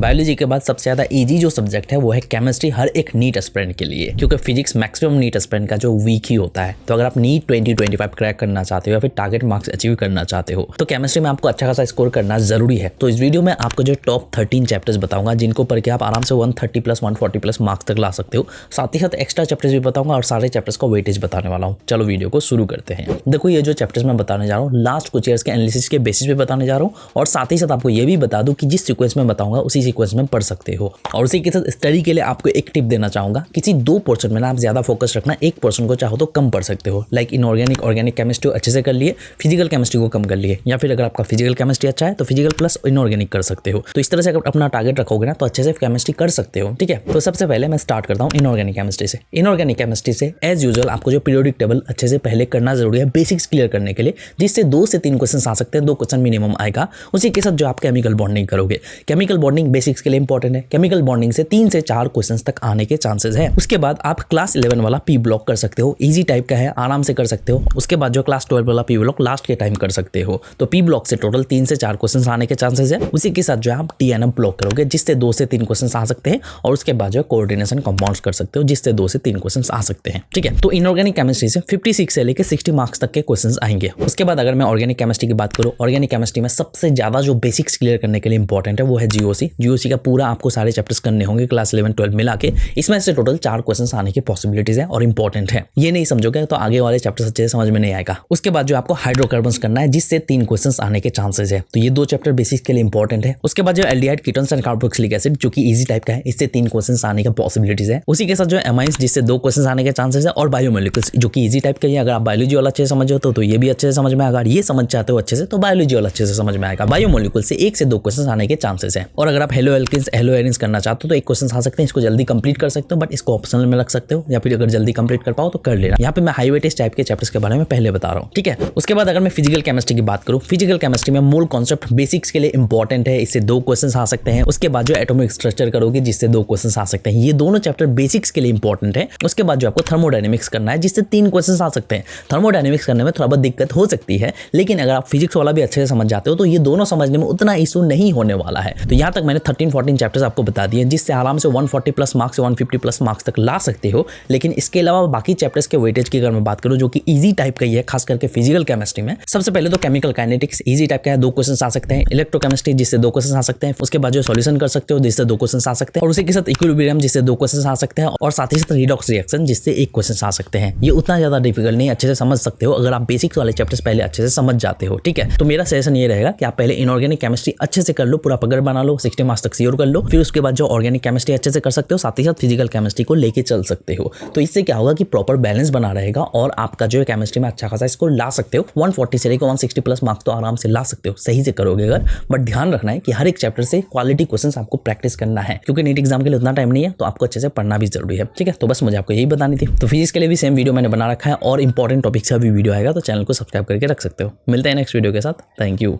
Biology के बाद सबसे ज्यादा इजी जो सब्जेक्ट है वो है केमिस्ट्री हर एक नीट एस्पिरेंट के लिए, क्योंकि फिजिक्स मैक्सिमम नीट एस्पिरेंट का जो वीक ही होता है। तो अगर आप नीट 2025 क्रैक करना चाहते हो या फिर टारगेट मार्क्स अचीव करना चाहते हो तो केमिस्ट्री में आपको अच्छा खासा स्कोर करना जरूरी है। तो इस वीडियो में आपको जो टॉप 13 चैप्टर्स बताऊंगा जिनको पढ़ के आप आराम से 130 प्लस 140 प्लस मार्क्स तक ला सकते हो। साथ ही साथ एक्स्ट्रा चैप्टर्स भी बताऊंगा और सारे चैप्टर्स का वेटेज बताने वाला हूँ। चलो वीडियो को शुरू करते हैं। देखो ये जो चैप्टर्स मैं बताने जा रहा हूँ लास्ट कुछ ईयर्स के एनालिसिस के बेसिस पे बताने जा रहा हूँ, और साथ ही साथ आपको ये भी बता दूं कि जिस सीक्वेंस में बताऊंगा उसी सीक्वेंस में पढ़ सकते हो। और उसी के साथ स्टडी के लिए आपको एक टिप देना चाहूंगा, किसी दो पोर्शन में ना आप ज्यादा फोकस रखना, एक पोर्शन को चाहो तो कम पढ़ सकते हो। लाइक इनऑर्गेनिक ऑर्गेनिक केमिस्ट्री अच्छे से कर लिए, फिजिकल केमिस्ट्री को कम कर लिए, या फिर अगर आपका फिजिकल केमिस्ट्री अच्छा है तो फिजिकल प्लस इनऑर्गेनिक कर सकते हो। तो इस तरह से अगर अपना टारगेट रखोगे ना तो अच्छे से केमिस्ट्री कर सकते हो। ठीक है, तो सबसे पहले मैं स्टार्ट करता हूँ इनऑर्गेनिक केमिस्ट्री से। इनऑर्गेनिक केमिस्ट्री से एज यूजुअल आपको जो पीरियोडिक टेबल अच्छे से पहले करना जरूरी है बेसिक्स क्लियर करने के लिए, जिससे 2 से 3 क्वेश्चन आ सकते हैं, 2 क्वेश्चन मिनिमम आएगा। उसी के साथ जो आप केमिकल बॉन्डिंग करोगे, केमिकल बॉन्डिंग बेसिक्स के लिए इंपॉर्टेंट है। केमिकल बॉन्डिंग से 3 से 4 क्वेश्चंस तक आने के चांसेस है। उसके बाद आप क्लास 11 वाला पी ब्लॉक कर सकते हो, इजी टाइप का है, आराम से कर सकते हो। उसके बाद जो क्लास 12 वाला पी ब्लॉक लास्ट के टाइम कर सकते हो। तो पी ब्लॉक से टोटल 3 से 4 क्वेश्चंस आने के चांसेस है। उसी के साथ जो आप टीएनएम ब्लॉक करोगे जिससे 2 से 3 क्वेश्चंस आ सकते हैं, और उसके बाद जो कोऑर्डिनेशन कंपाउंड्स कर सकते हो जिससे 2 से 3 क्वेश्चंस आ सकते हैं। ठीक है, तो इनऑर्गेनिक केमिस्ट्री से 56 से लेकर 60 मार्क्स तक के क्वेश्चंस आएंगे। उसके बाद अगर मैं ऑर्गेनिक केमिस्ट्री की बात करूं, ऑर्गेनिक केमिस्ट्री में सबसे ज्यादा जो बेसिक्स क्लियर करने के लिए इंपॉर्टेंट है वो है जीओसी। जीओसी का पूरा आपको सारे चैप्टर्स करने होंगे क्लास 11 12 मिला के। इसमें से टोटल 4 क्वेश्चंस आने की पॉसिबिलिटीज है और इंपॉर्टेंट है। ये नहीं समझोगे तो आगे वाले चैप्टर्स अच्छे से समझ में नहीं आएगा। उसके बाद जो आपको हाइड्रोकार्बन्स करना है जिससे 3 क्वेश्चंस आने के चांसेस है। तो ये 2 चैप्टर बेसिक्स के लिए इंपॉर्टेंट है। उसके बाद जो aldehyde ketones and carboxylic acid जो कि इजी टाइप का है, इससे 3 क्वेश्चंस आने का पॉसिबिलिटीज है। उसी के साथ जो एमाइंस जिससे 2 क्वेश्चंस आने के चांसेस है, और बायोमोलिक्यूल्स जो कि इजी टाइप का है। अगर आप बायोलॉजी वाला अच्छे से समझ हो तो ये भी अच्छे से समझ में आएगा। अगर ये समझ चाहते हो अच्छे से तो बायोलॉजी वाला अच्छे से समझ में आएगा। बायोमोलिक्यूल से 1 से 2 क्वेश्चंस आने के चांसेस है। और अगर आप हेलो एल्किन्स हेलो एरिन्स करना चाहते हो तो 1 क्वेश्चन आ सकते हैं, इसको जल्दी कंप्लीट कर सकते हो, बट इसको ऑप्शनल में रख सकते हो, या फिर अगर जल्दी कंप्लीट कर पाओ तो कर लेना। यहाँ पे मैं हाई वेटेज टाइप के चैप्टर्स के बारे में पहले बता रहा हूँ। ठीक है, उसके बाद अगर मैं फिजिकल केमिस्ट्री की बात करूँ, फिजिकल केमिस्ट्री में मोल कॉन्सेप्ट बेसिक्स के लिए इंपॉर्टेंट है, इससे 2 क्वेश्चन आ सकते हैं। उसके बाद जो एटॉमिक स्ट्रक्चर करोगे जिससे 2 क्वेश्चन आ सकते हैं। ये दोनों चैप्टर बेसिक्स के लिए इंपॉर्टेंट है। उसके बाद जो आपको थर्मोडायनेमिक्स करना है जिससे 3 क्वेश्चन आ सकते हैं। थर्मोडायनेमिक्स करने में थोड़ा बहुत दिक्कत हो सकती है, लेकिन अगर आप फिजिक्स वाला भी अच्छे से समझ जाते हो तो ये दोनों समझने में उतना इशू नहीं होने वाला है। तो यहाँ तक मैंने 13-14 चैप्टर्स आपको बता दिए जिससे आराम से 140 प्लस मार्क्स 150 प्लस मार्क्स तक ला सकते हो। लेकिन इसके अलावा बाकी चैप्टर्स के वेटेज की अगर मैं बात करूँ जो कि इजी टाइप का ही है, खास करके फिजिकल केमिस्ट्री में, सबसे पहले तो केमिकल काइनेटिक्स इजी टाइप का है, 2 क्वेश्चन आ सकते हैं। इलेक्ट्रोकेमिस्ट्री जिससे 2 क्वेश्चन आ सकते हैं। उसके बाद जो सॉल्यूशन कर सकते हो जिससे 2 क्वेश्चन आ सकते हैं, और उसी के साथ इक्विलिब्रियम जिससे 2 क्वेश्चन आ सकते हैं, और साथ ही साथ रिडॉक्स रिएक्शन जिससे 1 क्वेश्चन आ सकते हैं। ये उतना ज्यादा डिफिकल्ट नहीं, अच्छे से समझ सकते हो अगर आप बेसिक्स वाले चैप्टर्स पहले अच्छे से समझ जाते हो। ठीक है, तो मेरा सजेशन ये रहेगा कि आप पहले इनऑर्गेनिक केमिस्ट्री अच्छे से कर लो, पूरा पकड़ बना लो, 60 मार्क्स तक सियोर कर लो। फिर उसके बाद जो ऑर्गेनिक केमिस्ट्री अच्छे से कर सकते हो, साथ ही साथ फिजिकल केमिस्ट्री को लेके चल सकते हो। तो इससे क्या होगा कि प्रॉपर बैलेंस बना रहेगा और आपका जो है केमिस्ट्री में अच्छा खासा स्कोर ला सकते हो। 140 से लेकर 160 प्लस मार्क्स तो आराम से ला सकते हो, सही से करोगे अगर। बट ध्यान रखना है कि हर एक चैप्टर से क्वालिटी क्वेश्चंस आपको प्रैक्टिस करना है, क्योंकि नीट एग्जाम के लिए उतना टाइम नहीं है, तो आपको अच्छे से पढ़ना भी जरूरी है। ठीक है, तो बस मुझे आपको यही बतानी थी। तो फिजिक्स के लिए भी सेम वीडियो मैंने बना रखा है, और इंपॉर्टेंट टॉपिक्स का भी वीडियो आएगा, तो चैनल को सब्सक्राइब करके रख सकते हो। मिलते हैं नेक्स्ट वीडियो के साथ। Thank you.